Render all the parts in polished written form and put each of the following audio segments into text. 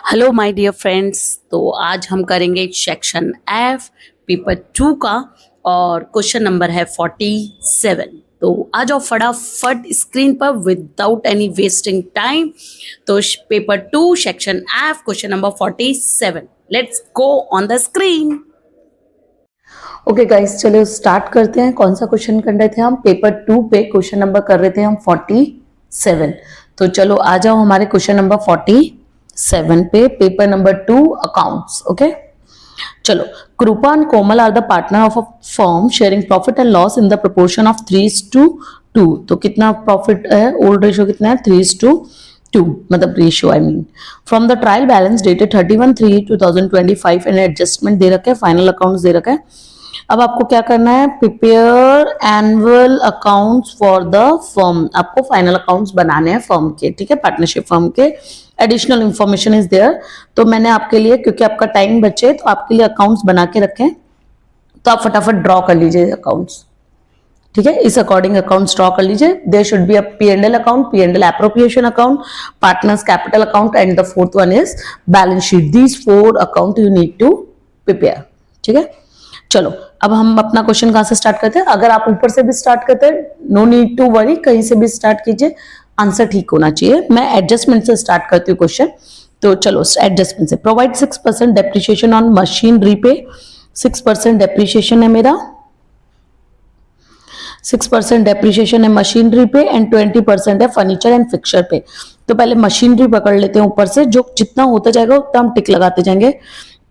Hello my dear friends. तो आज हम करेंगे सेक्शन एफ पेपर 2 का और क्वेश्चन नंबर है 47। तो आ जाओ फटाफट स्क्रीन पर विदाउट एनी वेस्टिंग टाइम। तो paper 2 section F question number 47, let's go on the screen. Okay guys, चलो स्टार्ट करते हैं। कौन सा क्वेश्चन कर रहे थे हम? पेपर 2 पे क्वेश्चन नंबर कर रहे थे हम 47। तो चलो आ जाओ हमारे क्वेश्चन नंबर 47 पे, पेपर नंबर 2 अकाउंट्स। ओके चलो, Kripa and Komal are the partner of a firm sharing profit and loss in the proportion of 3:2। तो कितना प्रॉफिट है? ओल्ड रेशियो कितना है? 3:2, मतलब ratio I mean. From the trial balance dated 31/3/2025 and adjustment दे रखे, final accounts दे रखे। अब आपको क्या करना है? Prepare annual accounts for the firm. आपको फाइनल अकाउंट्स बनाने हैं फर्म के, ठीक है, पार्टनरशिप फर्म के। Additional information is there. तो मैंने आपके लिए, क्योंकि आपका टाइम बचे, तो आपके लिए अकाउंट्स बना के रखे, तो आप फटाफट ड्रॉ कर लीजिए अकाउंट्स, ठीक है। इस अकॉर्डिंग अकाउंट्स ड्रॉ कर लीजिए। There should be a P&L account, P&L appropriation account, partners capital account and the fourth one is balance sheet. These 4 account you need to prepare, ठीक है। चलो, अब हम अपना क्वेश्चन कहां से स्टार्ट करते हैं? अगर आप ऊपर से भी स्टार्ट करते हैं, नो नीड टू वरी, कहीं से भी स्टार्ट कीजिए, आंसर ठीक होना चाहिए। मैं एडजस्टमेंट से स्टार्ट करती हूँ क्वेश्चन। तो चलो एडजस्टमेंट से। प्रोवाइड 6% डेप्रिसिएशन ऑन मशीनरी पे। 6% डेप्रिसिएशन है मेरा, 6% डेप्रिसिएशन है मशीनरी पे एंड 20% है फर्नीचर एंड फिक्सचर पे। तो पहले मशीनरी पकड़ लेते हैं ऊपर से, जो जितना होता जाएगा उतना हम टिक लगाते जाएंगे।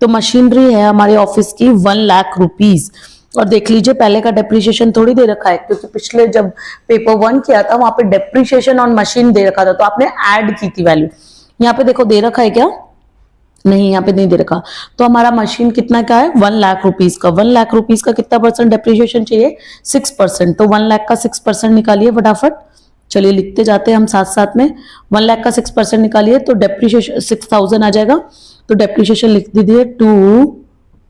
तो मशीनरी है हमारे ऑफिस की 1,00,000 रुपीज। और देख लीजिए पहले का डेप्रिसिएशन थोड़ी दे रखा है, क्योंकि पिछले जब पेपर 1 किया था वहां पे डेप्रिसिएशन ऑन मशीन दे रखा था, तो आपने ऐड की थी वैल्यू। यहाँ पे देखो दे रखा है क्या? नहीं, यहाँ पे नहीं दे रखा। तो हमारा मशीन कितना का है? 1,00,000 रुपीज का। 1,00,000 रुपीज का कितना परसेंट डेप्रिसिएशन चाहिए? 6%। तो 1,00,000 का 6% निकालिए फटाफट। चलिए लिखते जाते हैं हम साथ साथ में। 1,00,000 का 6% निकालिए तो डेप्रिसिएशन 6,000 आ जाएगा। तो डेप्रिसिएशन लिख दीजिए, टू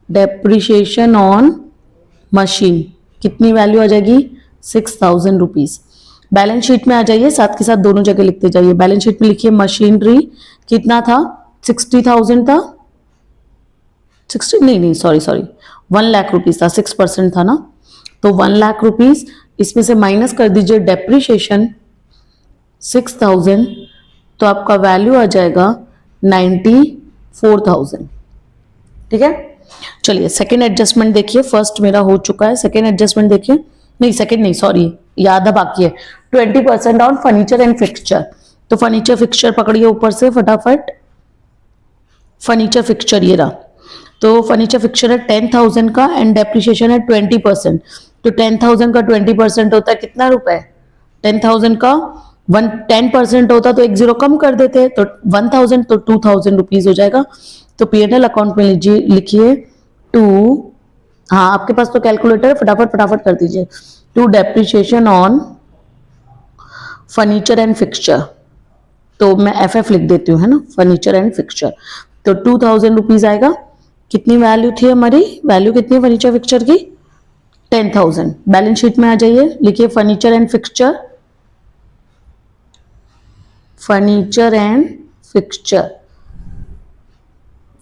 डेप्रिसिएशन ऑन मशीन कितनी वैल्यू आ जाएगी? 6,000 रुपीज। बैलेंस शीट में आ जाइए, साथ के साथ दोनों जगह लिखते जाइए। बैलेंस शीट में लिखिए मशीनरी कितना था? 60,000 था। 60 नहीं, सॉरी 1,00,000 रुपीज था, 6% था ना। तो 1,00,000 रुपीज, इसमें से माइनस कर दीजिए डेप्रिसिएशन 6,000, तो आपका वैल्यू आ जाएगा 94,000, ठीक है। चलिए सेकेंड एडजस्टमेंट देखिए। फर्स्ट मेरा हो चुका है, सेकेंड एडजस्टमेंट देखिए। नहीं सेकेंड नहीं, सॉरी, याद बाकी है। 20% ऑन फर्नीचर एंड फिक्सचर। तो फर्नीचर फिक्सचर पकड़िए ऊपर से फटाफट। फर्नीचर फिक्सचर ये रहा। तो फर्नीचर फिक्सचर है 10,000 का एंड डेप्रिसिएशन है 20%। तो 10,000 का 20% होता है कितना रुपए? 10,000 का 10% होता तो एक जीरो कम कर देते, तो 1,000 तो 2,000 रुपीज हो जाएगा। तो P&L अकाउंट में लीजिए, लिखिए टू, हाँ आपके पास तो कैलकुलेटर है, फटाफट फटाफट कर दीजिए। To depreciation on furniture and fixture. तो मैं FF लिख देती हूँ, है ना, फर्नीचर एंड फिक्सचर। तो 2,000 रुपीज आएगा। कितनी वैल्यू थी हमारी? वैल्यू कितनी है फर्नीचर फिक्सचर की? 10,000। बैलेंस शीट में आ जाइए, लिखिए furniture and fixture, furniture and fixture,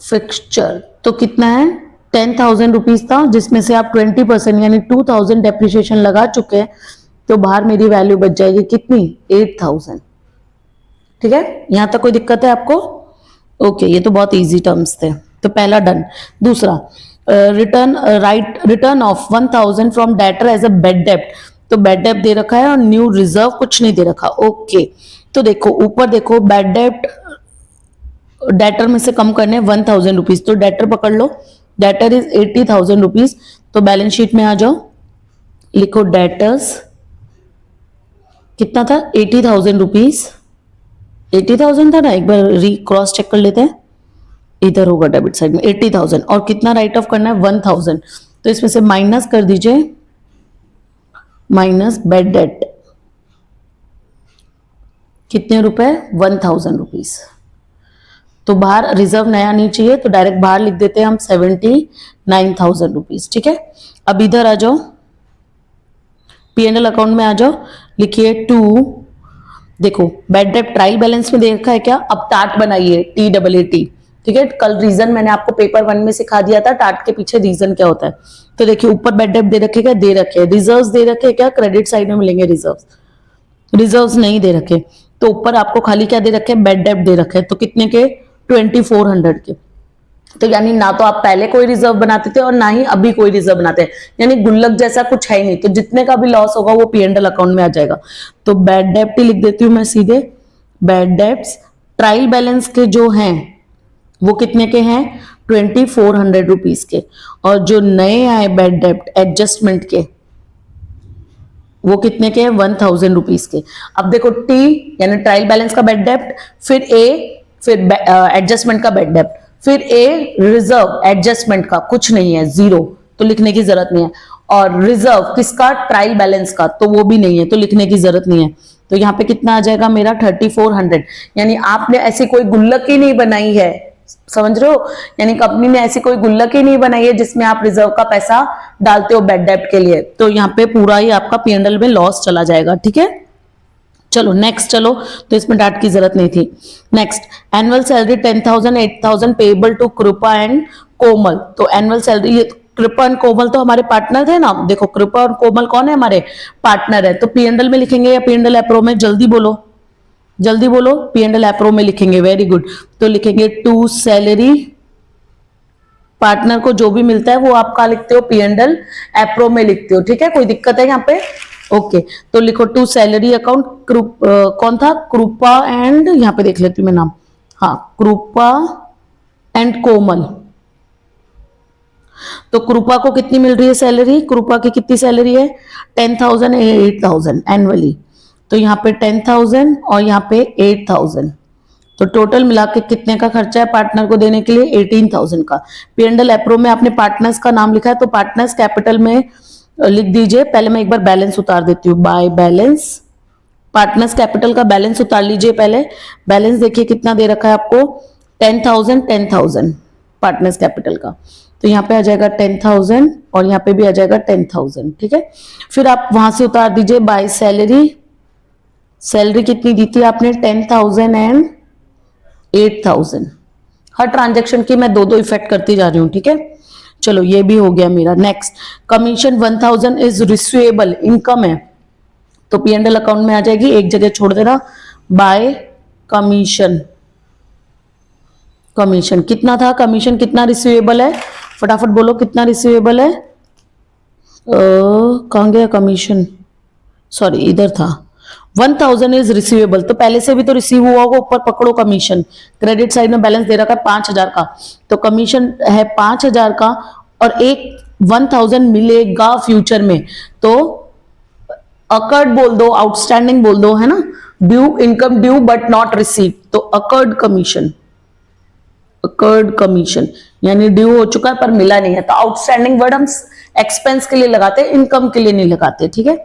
fixture. तो कितना है? 10,000 रुपीज था, जिसमें से आप 20% यानी 2,000 डेप्रिसिएशन लगा चुके हैं। तो बाहर मेरी वैल्यू बच जाएगी कितनी? 8,000, ठीक है। यहां तक कोई दिक्कत है आपको? ओके, ये तो बहुत इजी टर्म्स थे। तो पहला डन। दूसरा, return of 1,000 from debtor as a bad डेप्ट। तो बेड डेप्ट दे रखा है और न्यू रिजर्व कुछ नहीं दे रखा। ओके, तो देखो ऊपर देखो, बेड डेप्ट डेटर में से कम करने 1,000 रुपीज। तो डेटर पकड़ लो, डेटर इज 80,000 रुपीज। तो बैलेंस शीट में आ जाओ, लिखो डेटर्स कितना था? 80,000 रुपीज। 80,000 था ना, एक बार क्रॉस चेक कर लेते हैं। इधर होगा डेबिट साइड में 80,000, और कितना राइट ऑफ करना है? 1,000। तो इसमें से माइनस कर दीजिए, माइनस बेड डेट कितने रुपए? 1,000 रुपीज। तो बाहर रिजर्व नया नहीं चाहिए, तो डायरेक्ट बाहर लिख देते हैं हम 79,000 रुपीज, ठीक है। अब इधर आ जाओ, P&L अकाउंट में आ जाओ, लिखिए टू, देखो बेड डेप्ट ट्रायल बैलेंस में दे रखा है क्या? अब टाट बनाइए, TAAT। ठीक है, कल रीजन मैंने आपको पेपर 1 में सिखा दिया था, टाट के पीछे रीजन क्या होता है। तो देखिए ऊपर बेड डेब्ट दे रखे, क्या दे रखे, रिजर्व्स दे रखे, क्या क्रेडिट साइड में मिलेंगे रिजर्व्स, रिजर्व्स नहीं दे रखे। तो ऊपर आपको खाली क्या दे रखे, बेड डेब्ट दे रखे, तो कितने के 2400 के। तो यानी ना तो आप पहले कोई रिजर्व बनाते थे और ना ही अभी कोई रिजर्व बनाते हैं, यानी गुल्लक जैसा कुछ है ही नहीं। तो जितने का भी लॉस होगा वो P&L अकाउंट में आ जाएगा। तो बैड डेब्ट ही लिख देती हूँ मैं सीधे, बैड डेब्ट्स ट्रायल बैलेंस के जो हैं वो कितने के हैं, 2400 रुपीज के। और जो नए आए बैड डेब्ट एडजस्टमेंट के वो कितने के हैं, 1000 रुपीज के। अब देखो टी यानी ट्रायल बैलेंस का बैड डेब्ट, फिर ए, फिर एडजस्टमेंट का बैड डेब्ट, फिर ए रिजर्व एडजस्टमेंट का कुछ नहीं है, जीरो, तो लिखने की जरूरत नहीं है। और रिजर्व किसका, ट्रायल बैलेंस का, तो वो भी नहीं है, तो लिखने की जरूरत नहीं है। तो यहाँ पे कितना आ जाएगा मेरा 3400। यानी आपने ऐसी कोई गुल्लक ही नहीं बनाई है, समझ रहे हो, यानी कंपनी ने ऐसी कोई गुल्लक ही नहीं बनाई है जिसमें आप रिजर्व का पैसा डालते हो बैड डेब्ट के लिए। तो यहाँ पे पूरा ही आपका P&L में लॉस चला जाएगा। ठीक है, चलो नेक्स्ट, चलो तो इसमें डाट की जरूरत नहीं थी। Next, annual salary 10,000 8,000 payable to Kripa and Komal. तो एनुअल सैलरी, ये कृपा एंड कोमल तो हमारे पार्टनर थे ना, देखो कृपा और कोमल कौन है, हमारे पार्टनर है। तो P&L में लिखेंगे या P&L एप्रो में, जल्दी बोलो, जल्दी बोलो, P&L एप्रो में लिखेंगे, वेरी गुड। तो लिखेंगे टू सैलरी, पार्टनर को जो भी मिलता है वो आप कहा लिखते हो, P&L एप्रो में लिखते हो। ठीक है, कोई दिक्कत है यहाँ पे, ओके। तो लिखो टू सैलरी अकाउंट, कौन था, कृपा एंड, यहाँ पे देख लेती हूँ मैं नाम, हाँ कृपा एंड कोमल। तो कृपा को कितनी मिल रही है सैलरी, कृपा की कितनी सैलरी है, 10,000 8,000 एनुअली। तो यहाँ पे 10,000 और यहाँ पे 8,000, तो टोटल मिला के कितने का खर्चा है पार्टनर को देने के लिए, 18,000 का। P&L एप्रो में आपने पार्टनर्स का नाम लिखा है, तो पार्टनर्स कैपिटल में लिख दीजिए। पहले मैं एक बार बैलेंस उतार देती हूँ, बाय बैलेंस, पार्टनर्स कैपिटल का बैलेंस उतार लीजिए पहले। बैलेंस देखिए कितना दे रखा है आपको, 10,000 10,000 पार्टनर्स कैपिटल का। तो यहाँ पे आ जाएगा 10,000 और यहाँ पे भी आ जाएगा 10,000। ठीक है, फिर आप वहां से उतार दीजिए बाय सैलरी। सैलरी कितनी दी थी आपने, 10,000 एंड 8,000। हर ट्रांजेक्शन की मैं दो इफेक्ट करती जा रही हूँ। ठीक है, चलो ये भी हो गया मेरा। Next, commission 1000 is receivable, income है, तो P&L अकाउंट में आ जाएगी, एक जगह छोड़ देना, बाय कमीशन। कमीशन कितना था, कमीशन कितना रिसीवेबल है, फटाफट बोलो कितना रिसीवेबल है, कहां गया कमीशन, सॉरी इधर था, 1000 इज रिसीवेबल। तो पहले से भी तो रिसीव हुआ होगा, ऊपर पकड़ो कमीशन, क्रेडिट साइड में बैलेंस दे रखा है 5,000 का, तो कमीशन है 5,000 का और एक 1000 मिलेगा फ्यूचर में। तो अकर्ड बोल दो, आउटस्टैंडिंग बोल दो, है ना, due income due but not receive, तो अकर्ड कमीशन, अकर्ड कमीशन यानी ड्यू हो चुका है पर मिला नहीं है। तो आउटस्टैंडिंग वर्ड हम एक्सपेंस के लिए लगाते हैं, इनकम के लिए नहीं लगाते। ठीक है,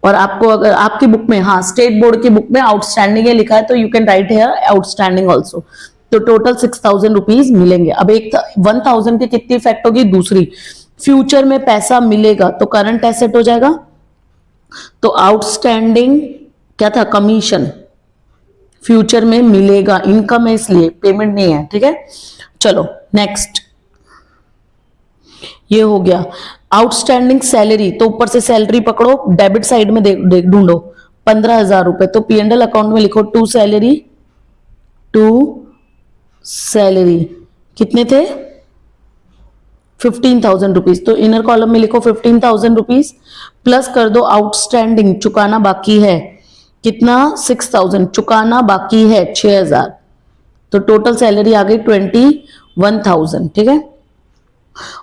और आपको अगर आपकी बुक में, हाँ स्टेट बोर्ड की बुक में आउटस्टैंडिंग लिखा है, तो you can write here outstanding also. तो टोटल 6,000 रुपीज मिलेंगे। अब एक 1,000 की कितनी इफेक्ट होगी, दूसरी, फ्यूचर में पैसा मिलेगा तो करंट एसेट हो जाएगा। तो आउटस्टैंडिंग क्या था, कमीशन, फ्यूचर में मिलेगा, इनकम है इसलिए, पेमेंट नहीं है। ठीक है, चलो नेक्स्ट, ये हो गया। आउटस्टैंडिंग सैलरी, तो ऊपर से सैलरी पकड़ो, डेबिट साइड में ढूंढो, 15,000 रुपए। तो P&L अकाउंट में लिखो टू सैलरी, टू सैलरी कितने थे, 15,000 रुपीज। तो इनर कॉलम में लिखो 15,000 रुपीज, प्लस कर दो आउटस्टैंडिंग, चुकाना बाकी है, कितना, 6,000, चुकाना बाकी है 6,000। तो टोटल सैलरी आ गई 21,000। ठीक है,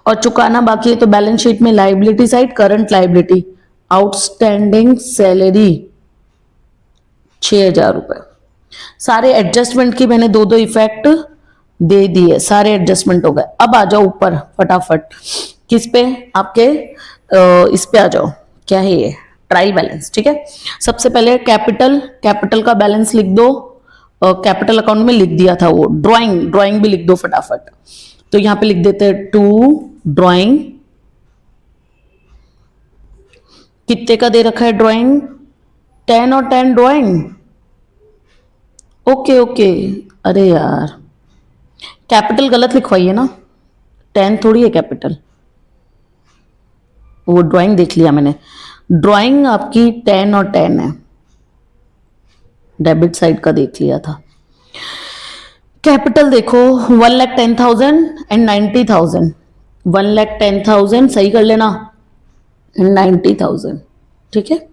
और चुकाना बाकी है, तो बैलेंस शीट में liability side, current liability, outstanding salary 6,000 रुपए। सारे एडजस्टमेंट की मैंने दो इफेक्ट दे दिए, सारे एडजस्टमेंट हो गए। अब आ जाओ ऊपर फटाफट, किस पे, आपके इस पे आ जाओ, क्या है ये, ट्रायल बैलेंस। ठीक है, सबसे पहले कैपिटल, कैपिटल का बैलेंस लिख दो, कैपिटल अकाउंट में लिख दिया था वो, ड्राइंग भी लिख दो फटाफट। तो यहां पे लिख देते हैं टू ड्राइंग, कितने का दे रखा है ड्राइंग, 10 और 10 ड्राइंग, ओके ओके, अरे यार कैपिटल गलत लिखवाई है ना, 10 थोड़ी है कैपिटल। वो ड्राइंग देख लिया मैंने, ड्राइंग आपकी 10 और 10 है, डेबिट साइड का देख लिया था। कैपिटल देखो 1,10,000 एंड 90,000, 1,10,000 सही कर लेना, 90,000, ठीक है।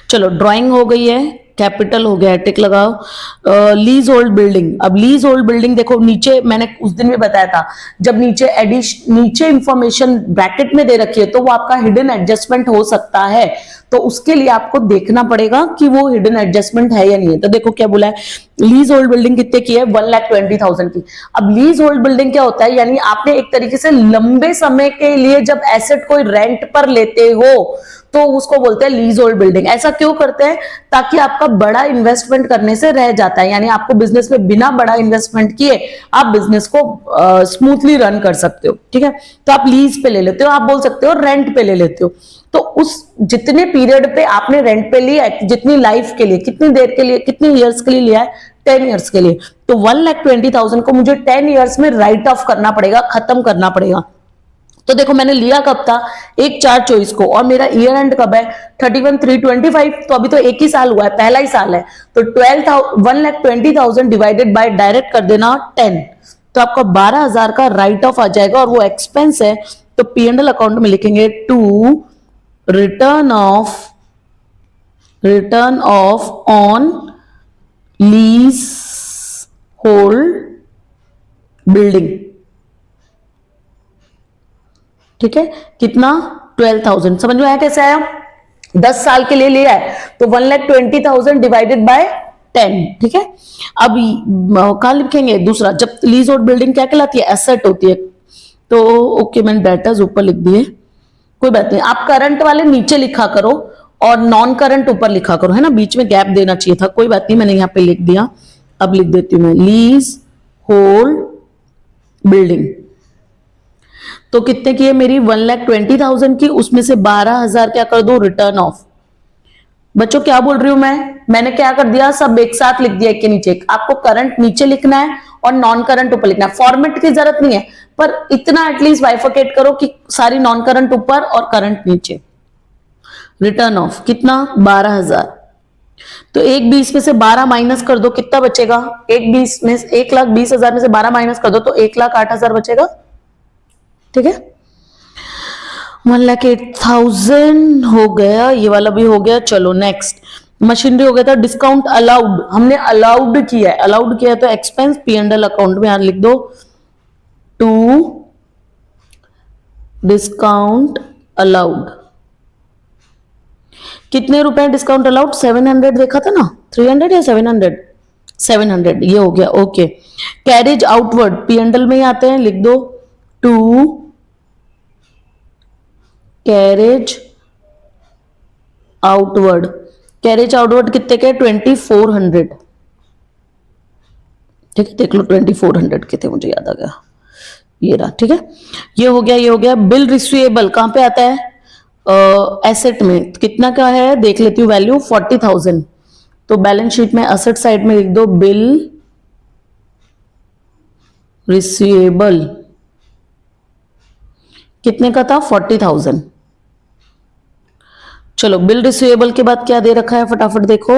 चलो ड्राइंग हो गई है, कैपिटल हो गया है, टिक लगाओ। लीज होल्ड बिल्डिंग, अब लीज होल्ड बिल्डिंग देखो नीचे मैंने उस दिन भी बताया था, जब नीचे इंफॉर्मेशन ब्रैकेट में दे रखी है तो वो आपका हिडन एडजस्टमेंट हो सकता है, तो उसके लिए आपको देखना पड़ेगा कि वो हिडन एडजस्टमेंट है या नहीं है। तो देखो क्या बोला है, लीज होल्ड बिल्डिंग कितने की है, 1,20,000 की। अब लीज होल्ड बिल्डिंग क्या होता है, यानी आपने एक तरीके से लंबे समय के लिए जब एसेट कोई रेंट पर लेते हो तो उसको बोलते हैं लीज होल्ड बिल्डिंग। ऐसा क्यों करते हैं, ताकि आपका बड़ा इन्वेस्टमेंट करने से रह जाता है, यानी आपको बिजनेस में बिना बड़ा इन्वेस्टमेंट किए आप बिजनेस को स्मूथली रन कर सकते हो, ठीक है। तो आप लीज पे ले लेते हो, आप बोल सकते हो रेंट पे ले लेते हो। तो उस जितने पीरियड पे आपने रेंट पे लिया है, जितनी लाइफ के लिए, कितनी देर के लिए, कितनी ईयर्स के लिए लिया है, 10 ईयर्स के लिए, तो 1,20,000 को मुझे 10 ईयर्स में राइट ऑफ करना पड़ेगा, खत्म करना पड़ेगा। तो देखो मैंने लिया कब था, 1/4/24 को, और मेरा ईयर एंड कब है, 31/3/25, तो अभी तो एक ही साल हुआ है, पहला ही साल है। तो 1,20,000 डिवाइडेड बाय डायरेक्ट कर देना 10, तो आपका 12,000 का राइट ऑफ आ जाएगा, और वो एक्सपेंस है। तो P&L अकाउंट में लिखेंगे to return of on leasehold building, ठीक है। कितना, 12,000, समझ में आया कैसे आया, 10 साल के लिए लिया है तो 1,20,000 डिवाइडेड बाय 10, ठीक है। अब कहां लिखेंगे दूसरा, जब लीज होल्ड बिल्डिंग क्या कहलाती है, एसेट होती है। तो ओके मैंने डेटर्स ऊपर लिख दिए, कोई बात नहीं, आप करंट वाले नीचे लिखा करो और नॉन करंट ऊपर लिखा करो, है ना, बीच में गैप देना चाहिए था, कोई बात नहीं, मैंने यहां पे लिख दिया। अब लिख देती हूं मैं लीज होल्ड बिल्डिंग, तो कितने की है मेरी, 1,20,000 की, उसमें से 12,000 क्या कर दो, रिटर्न ऑफ। बच्चों क्या बोल रही हूं मैंने क्या कर दिया, सब एक साथ लिख दिया एक के नीचे। आपको करंट नीचे लिखना है और नॉन करंट ऊपर लिखना है, फॉर्मेट की जरूरत नहीं है, पर इतना एटलीस्ट बाइफरकेट करो कि सारी नॉन करंट ऊपर और करंट नीचे। रिटर्न ऑफ कितना, 12,000, तो 1,20,000 में से 12 माइनस कर दो, कितना बचेगा, 1,20,000 में से 12 माइनस कर दो तो 1,08,000 बचेगा, ठीक है। 1,08,000 हो गया, ये वाला भी हो गया। चलो नेक्स्ट, मशीनरी हो गया था। डिस्काउंट अलाउड, हमने अलाउड किया है, अलाउड किया है तो एक्सपेंस P&L अकाउंट में यहां लिख दो टू डिस्काउंट अलाउड। कितने रुपए डिस्काउंट अलाउड, 700 देखा था ना, 300 या 700, 700 ये हो गया, ओके। कैरेज आउटवर्ड P&L में ही आते हैं, लिख दो to carriage outward. Carriage outward कितने के, 2,400, ठीक है, देख लो 2,400 के थे, मुझे याद आ गया, ये रहा, ठीक है। ये हो गया, ये हो गया। बिल रिसीवेबल कहां पे आता है, एसेट में, कितना का है देख लेती हूँ, वैल्यू 40,000, तो बैलेंस शीट में एसेट साइड में लिख दो बिल रिसीवेबल, कितने का था, 40,000। चलो बिल रिसीवेबल के बाद क्या दे रखा है, फटाफट देखो,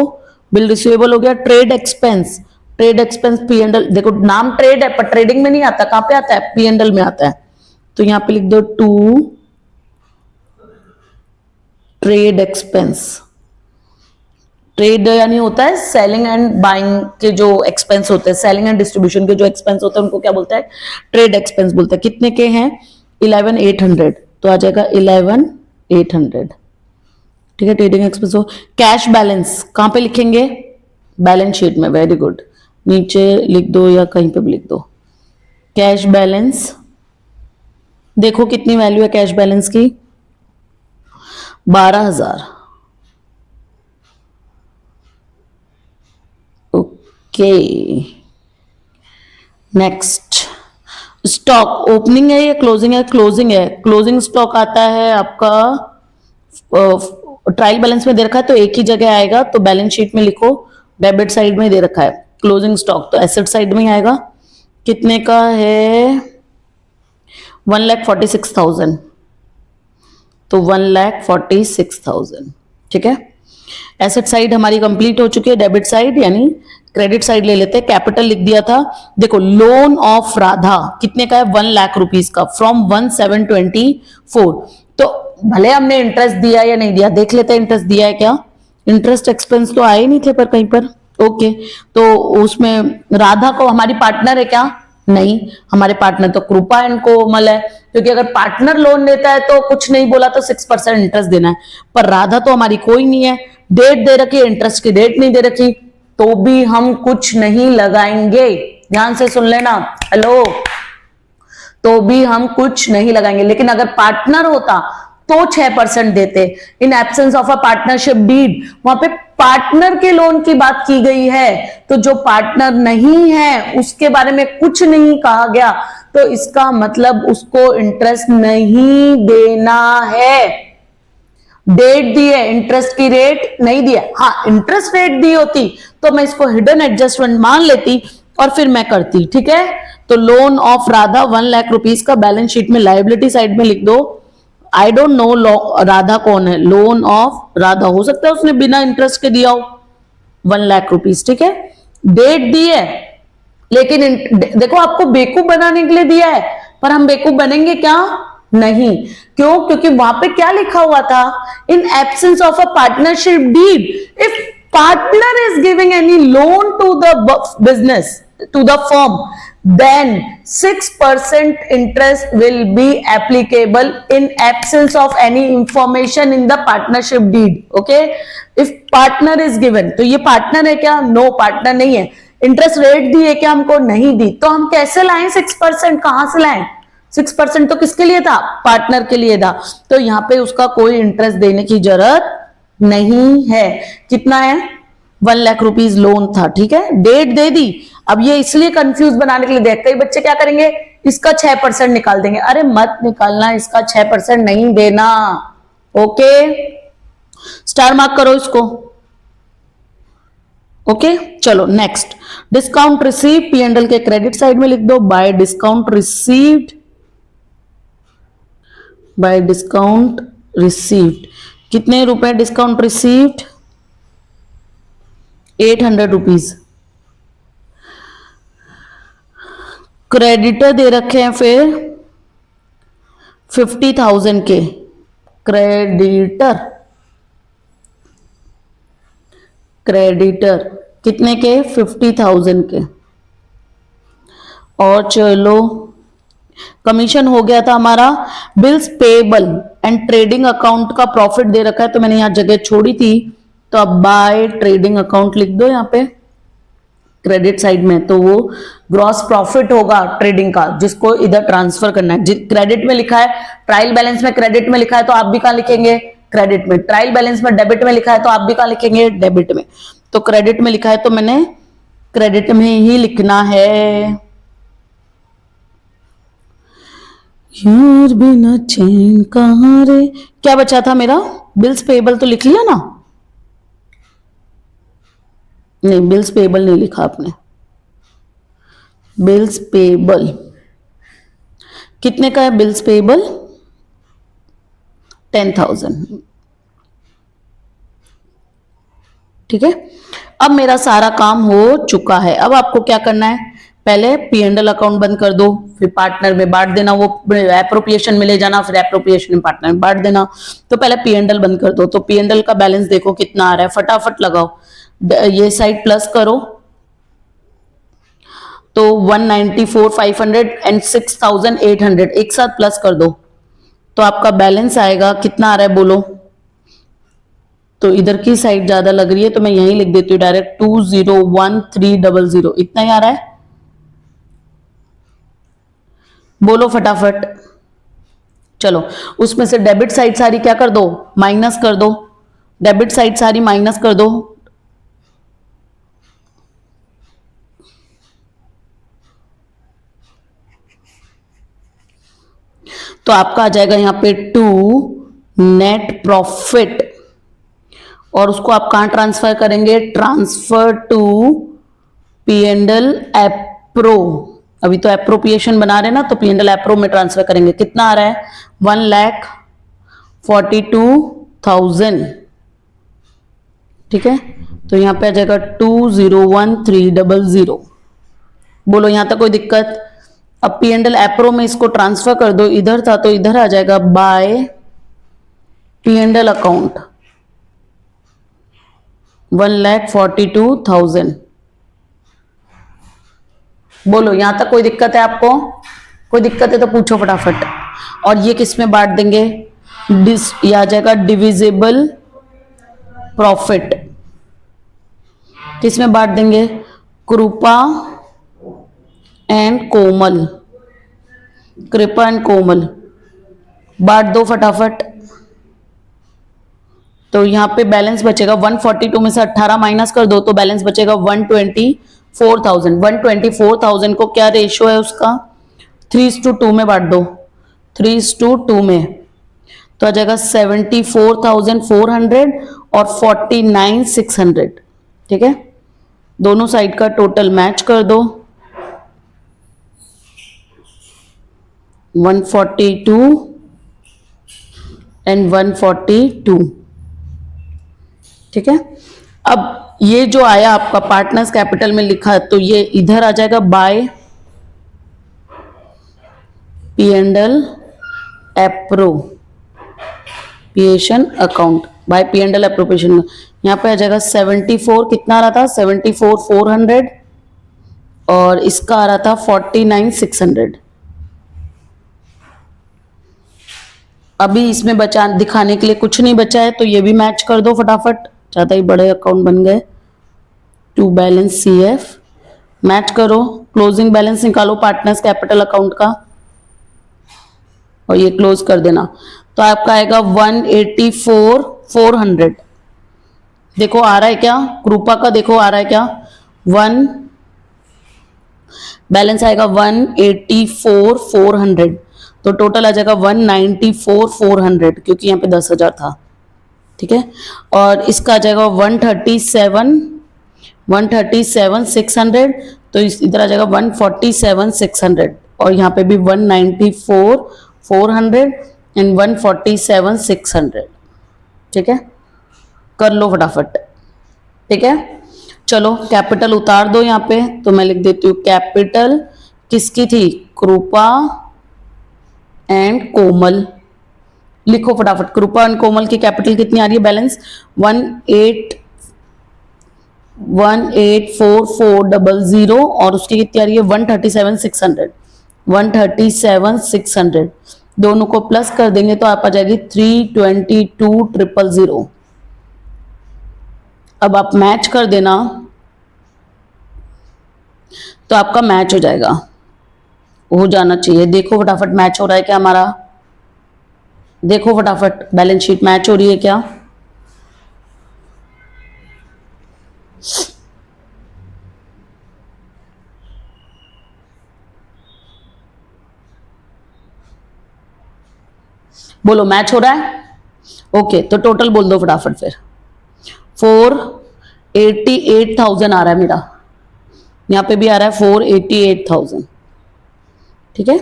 बिल रिसीवेबल हो गया। Trade expense, trade expense P&L, देखो नाम ट्रेड है पर ट्रेडिंग में नहीं आता, कहां पे आता है, P&L में आता है, तो यहां पे लिख दो टू ट्रेड एक्सपेंस। ट्रेड यानी होता है सेलिंग एंड बाइंग के जो एक्सपेंस होते हैं, सेलिंग एंड डिस्ट्रीब्यूशन के जो एक्सपेंस होते हैं उनको क्या बोलते हैं, ट्रेड एक्सपेंस बोलते हैं। कितने के हैं, 11,800, तो आ जाएगा 11,800, ठीक है। ट्रेडिंग एक्सपेंस हो। कैश बैलेंस कहां पे लिखेंगे, बैलेंस शीट में, वेरी गुड, नीचे लिख दो या कहीं पे भी लिख दो। कैश बैलेंस देखो कितनी वैल्यू है कैश बैलेंस की, 12,000, ओके। नेक्स्ट, स्टॉक ओपनिंग है या क्लोजिंग है, क्लोजिंग है। क्लोजिंग स्टॉक आता है आपका ट्रायल बैलेंस में दे रखा है तो एक ही जगह आएगा, तो बैलेंस शीट में लिखो, डेबिट साइड में दे रखा है क्लोजिंग स्टॉक, तो एसेट साइड में ही आएगा। कितने का है? 1,46,000। तो 1,46,000, ठीक है। एसेट साइड हमारी कंप्लीट हो चुकी है, डेबिट साइड यानी क्रेडिट साइड ले लेते हैं। कैपिटल लिख दिया था, देखो लोन ऑफ राधा कितने का है? 1,00,000 रुपीज का, फ्रॉम 1,724। तो भले हमने इंटरेस्ट दिया या नहीं दिया, देख लेते हैं इंटरेस्ट दिया है क्या। इंटरेस्ट एक्सपेंस तो आए नहीं थे पर कहीं पर, ओके। तो उसमें राधा को हमारी पार्टनर है क्या? नहीं, हमारे पार्टनर तो कृपा एंड कोमल है, क्योंकि अगर पार्टनर लोन लेता है तो कुछ नहीं बोला तो 6% इंटरेस्ट देना है, पर राधा तो हमारी कोई नहीं है। डेट दे रखी है, इंटरेस्ट की डेट नहीं दे रखी, तो भी हम कुछ नहीं लगाएंगे। ध्यान से सुन लेना, हेलो, तो भी हम कुछ नहीं लगाएंगे। लेकिन अगर पार्टनर होता तो 6% देते। In absence of a partnership deed, वहां पे पार्टनर के लोन की बात की गई है, तो जो पार्टनर नहीं है उसके बारे में कुछ नहीं कहा गया, तो इसका मतलब उसको इंटरेस्ट नहीं देना है। डेट दी है, इंटरेस्ट की रेट नहीं दिया। हाँ, इंटरेस्ट रेट दी होती तो मैं इसको हिडन एडजस्टमेंट मान लेती और फिर मैं करती, ठीक है। तो लोन ऑफ राधा 1,00,000 रुपीज का बैलेंस शीट में लायबिलिटी साइड में लिख दो। आई डोंट नो राधा कौन है, लोन ऑफ राधा हो सकता है उसने बिना इंटरेस्ट के दिया हो 1,00,000 रुपीज, ठीक है। डेट दी है, लेकिन देखो आपको बेवकूफ बनाने के लिए दिया है, पर हम बेवकूफ बनेंगे क्या? नहीं। क्यों? क्योंकि वहां पे क्या लिखा हुआ था? In absence of a partnership deed, if partner is giving any loan to the business, to the firm, then 6% interest will be applicable in absence of any information in the partnership deed. Okay, if partner is given, तो ये partner है क्या? No, partner नहीं है। Interest rate दी है क्या हमको? नहीं दी। तो हम कैसे लाएं 6%? कहां से लाएं? 6% तो किसके लिए था? पार्टनर के लिए था। तो यहां पे उसका कोई इंटरेस्ट देने की जरूरत नहीं है। कितना है? 1,00,000 रुपीज लोन था, ठीक है। डेट दे दी। अब ये इसलिए कंफ्यूज बनाने के लिए देख, कई बच्चे क्या करेंगे, इसका 6% निकाल देंगे। अरे मत निकालना, इसका 6% नहीं देना। ओके, स्टार मार्क करो इसको। ओके, चलो नेक्स्ट, डिस्काउंट रिसीव P&L के क्रेडिट साइड में लिख दो, bye discount received, bye discount received कितने रुपए डिस्काउंट रिसीव्ड? 800 रुपीज। क्रेडिटर दे रखे हैं फिर 50,000 के, क्रेडिटर कितने के? 50,000 के। और चलो, कमीशन हो गया था हमारा। Bills payable and trading account का प्रॉफिट दे रखा है, तो मैंने यहां जगह छोड़ी थी, तो अब बाय ट्रेडिंग अकाउंट लिख दो यहां पे क्रेडिट साइड में। तो वो ग्रॉस प्रॉफिट होगा ट्रेडिंग का, जिसको इधर ट्रांसफर करना है। क्रेडिट में लिखा है, ट्रायल बैलेंस में क्रेडिट में लिखा है, तो आप भी कहां लिखेंगे? क्रेडिट में। ट्रायल बैलेंस में डेबिट में लिखा है, तो आप भी कहां लिखेंगे? डेबिट में। तो क्रेडिट में लिखा है तो मैंने क्रेडिट में ही लिखना है। यार बिना चैन कहां रे, क्या बचा था मेरा? बिल्स पेएबल तो लिख लिया ना? नहीं, बिल्स पेएबल नहीं लिखा आपने। बिल्स पेएबल कितने का है? बिल्स पेएबल 10,000, ठीक है। अब मेरा सारा काम हो चुका है। अब आपको क्या करना है? पहले P&L अकाउंट बंद कर दो, फिर पार्टनर में बांट देना, वो एप्रोप्रिएशन में ले जाना, फिर एप्रोप्रिएशन में पार्टनर में बांट देना। तो पहले P&L बंद कर दो। तो P&L का बैलेंस देखो कितना आ रहा है, फटाफट लगाओ। ये साइड प्लस करो, तो 194,500 एंड 6,800 एक साथ प्लस कर दो, तो आपका बैलेंस आएगा कितना आ रहा है बोलो। तो इधर की साइड ज्यादा लग रही है, तो मैं यहीं लिख देती हूँ डायरेक्ट, 201,300 इतना ही आ रहा है। बोलो फटाफट। चलो, उसमें से डेबिट साइड सारी क्या कर दो? माइनस कर दो। डेबिट साइड सारी माइनस कर दो। तो आपका आ जाएगा यहां पे 2 नेट प्रॉफिट, और उसको आप कहां ट्रांसफर करेंगे? ट्रांसफर टू P&L एप्रो, अभी तो एप्रोप्रिएशन बना रहे ना, तो P&L एप्रो में ट्रांसफर करेंगे। कितना आ रहा है? 1,42,000। ठीक है, तो यहाँ पे आ जाएगा 201,300। बोलो यहाँ तक कोई दिक्कत? अब P&L एप्रो में इसको ट्रांसफर कर दो, इधर था तो इधर आ जाएगा बाय P&L अकाउंट 1,42,000। बोलो यहां तक कोई दिक्कत है आपको? कोई दिक्कत है तो पूछो फटाफट। और ये किस में बांट देंगे? ये आ जाएगा डिविजिबल प्रॉफिट। किस में बांट देंगे? कृपा एंड कोमल। कृपा एंड कोमल बांट दो फटाफट। तो यहाँ पे बैलेंस बचेगा 142 में से 18 माइनस कर दो तो बैलेंस बचेगा 124,000। 124,000 को क्या रेशियो है उसका? 3:2 में बांट दो। 3:2 में तो आ जाएगा 74,400 और 49,600। ठीक है, दोनों साइड का टोटल मैच कर दो। 142 एंड 142। ठीक है, अब ये जो आया आपका पार्टनर्स कैपिटल में लिखा है, तो ये इधर आ जाएगा by P&L appropriation account. By P&L appropriation यहाँ पे आ जाएगा 74। कितना आ रहा था? 74,400 और इसका आ रहा था 49,600। अभी इसमें बचा दिखाने के लिए कुछ नहीं बचा है, तो ये भी मैच कर दो फटाफट। ज्यादा ही बड़े अकाउंट बन गए। टू बैलेंस CF मैच करो। क्लोजिंग बैलेंस निकालो पार्टनर्स कैपिटल अकाउंट का और ये क्लोज कर देना। तो आपका आएगा 184,400। देखो आ रहा है क्या? कृपा का देखो आ रहा है क्या? बैलेंस आएगा 184,400। तो टोटल आ जाएगा 194,400 क्योंकि यहाँ पे 10,000 था। ठीक है, और इसका आ जाएगा 137,600। तो इधर आ जाएगा 147,600 और यहाँ पे भी 194,400 एंड 147,600। ठीक है, कर लो फटाफट। ठीक है, चलो कैपिटल उतार दो यहाँ पे। तो मैं लिख देती हूँ कैपिटल किसकी थी? कृपा एंड कोमल। लिखो फटाफट। कृपा एंड कोमल की कैपिटल कितनी आ रही है? बैलेंस 184,400 और उसकी कितनी आ रही है? 137,600। 137,600 दोनों को प्लस कर देंगे तो आप आ जाएगी 322,000। अब आप मैच कर देना तो आपका मैच हो जाएगा, हो जाना चाहिए। देखो फटाफट मैच हो रहा है क्या हमारा? देखो फटाफट बैलेंस शीट मैच हो रही है क्या? बोलो मैच हो रहा है? ओके, तो टोटल बोल दो फटाफट फिर। 488,000 आ रहा है मेरा। यहाँ पे भी आ रहा है 488,000। ठीक है,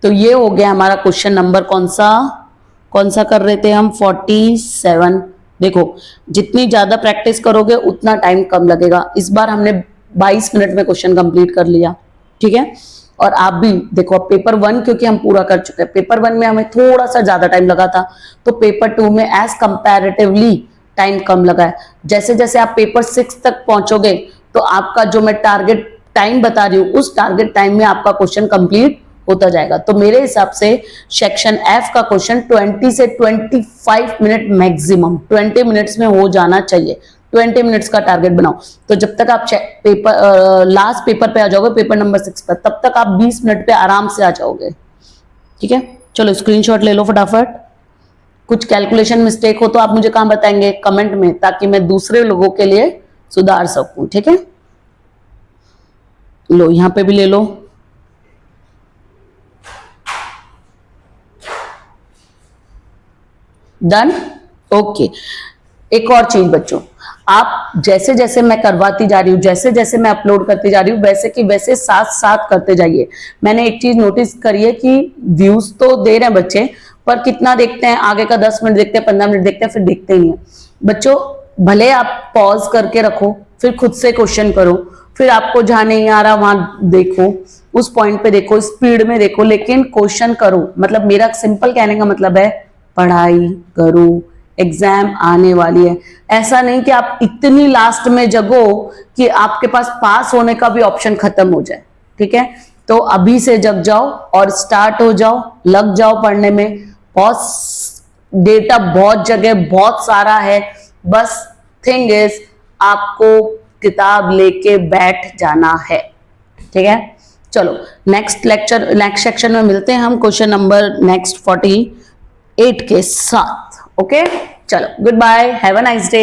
तो ये हो गया हमारा क्वेश्चन नंबर कौन सा कर रहे थे हम? 47। देखो जितनी ज्यादा प्रैक्टिस करोगे उतना टाइम कम लगेगा। इस बार हमने 22 मिनट में क्वेश्चन कंप्लीट कर लिया। ठीक है, और आप भी देखो अब पेपर 1 क्योंकि हम पूरा कर चुके हैं। पेपर 1 में हमें थोड़ा सा ज्यादा टाइम लगा था, तो पेपर 2 में एज कंपैरेटिवली टाइम कम लगा है। जैसे जैसे आप पेपर 6 तक पहुंचोगे तो आपका जो मैं टारगेट टाइम बता रही हूँ उस टारगेट टाइम में आपका क्वेश्चन कंप्लीट होता जाएगा। तो मेरे हिसाब से सेक्शन F का क्वेश्चन 20 से 25 मिनट मैक्सिमम 20 मिनट्स में हो जाना चाहिए। 20 मिनट्स का टारगेट बनाओ। तो जब तक आप पेपर लास्ट पेपर पे आ जाओगे, पेपर नंबर 6 पर, तब तक आप 20 मिनट पे आराम से आ जाओगे। ठीक है, चलो स्क्रीनशॉट ले लो फटाफट। कुछ कैलकुलेशन मिस्टेक हो तो आप मुझे कहाँ बताएंगे? कमेंट में, ताकि मैं दूसरे लोगों के लिए सुधार सकूं। ठीक है, लो यहां पे भी ले लो। डन? ओके, एक और चीज बच्चों, आप जैसे जैसे मैं करवाती जा रही हूँ, जैसे जैसे मैं अपलोड करती जा रही हूँ, वैसे कि वैसे साथ साथ करते जाइए। मैंने एक चीज नोटिस करी है कि व्यूज तो दे रहे हैं बच्चे, पर कितना देखते हैं, आगे का 10 मिनट देखते हैं, 15 मिनट देखते हैं, फिर देखते ही नहीं है। बच्चों भले आप पॉज करके रखो, फिर खुद से क्वेश्चन करो, फिर आपको जहां नहीं आ रहा वहां देखो, उस पॉइंट पे देखो, स्पीड में देखो, लेकिन क्वेश्चन करो। मतलब मेरा सिंपल कहने का मतलब है पढ़ाई करो, एग्जाम आने वाली है। ऐसा नहीं कि आप इतनी लास्ट में जगो कि आपके पास पास होने का भी ऑप्शन खत्म हो जाए। ठीक है, तो अभी से जग जाओ और स्टार्ट हो जाओ, लग जाओ पढ़ने में। बहुत डेटा बहुत जगह बहुत सारा है, बस थिंग इज आपको किताब लेके बैठ जाना है। ठीक है, चलो नेक्स्ट लेक्चर, नेक्स्ट सेक्शन में मिलते हैं हम क्वेश्चन नंबर नेक्स्ट 48 के साथ। ओके, चलो goodbye, have a nice day.